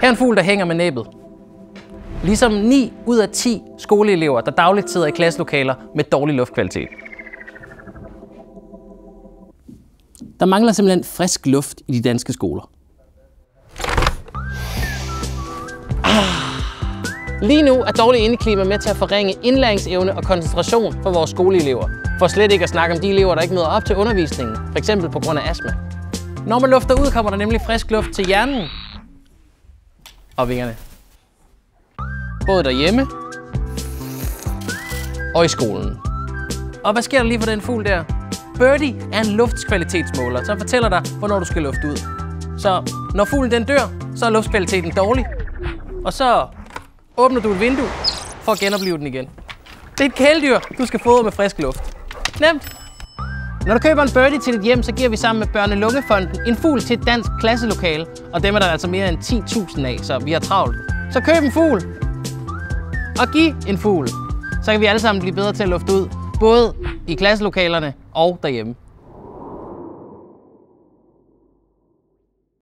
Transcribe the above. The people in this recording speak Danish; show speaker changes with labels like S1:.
S1: Her er en fugl, der hænger med næbbet. Ligesom 9 ud af 10 skoleelever, der dagligt sidder i klasselokaler med dårlig luftkvalitet. Der mangler simpelthen frisk luft i de danske skoler. Lige nu er dårligt indeklima med til at forringe indlæringsevne og koncentration for vores skoleelever. For slet ikke at snakke om de elever, der ikke møder op til undervisningen, f.eks. på grund af astma. Når man lufter ud, kommer der nemlig frisk luft til hjernen og vingerne. Både derhjemme og i skolen. Og hvad sker der lige for den fugl der? Birdie er en luftkvalitetsmåler, som fortæller dig, hvornår du skal lufte ud. Så når fuglen den dør, så er luftkvaliteten dårlig. Og så åbner du et vindue for at genopleve den igen. Det er et kæledyr, du skal fodre med frisk luft. Nemt. Når du køber en birdie til dit hjem, så giver vi sammen med Børne-Lungefonden en fugl til et dansk klasselokale. Og dem er der altså mere end 10.000 af, så vi har travlt. Så køb en fugl. Og giv en fugl. Så kan vi alle sammen blive bedre til at lufte ud. Både i klasselokalerne og derhjemme.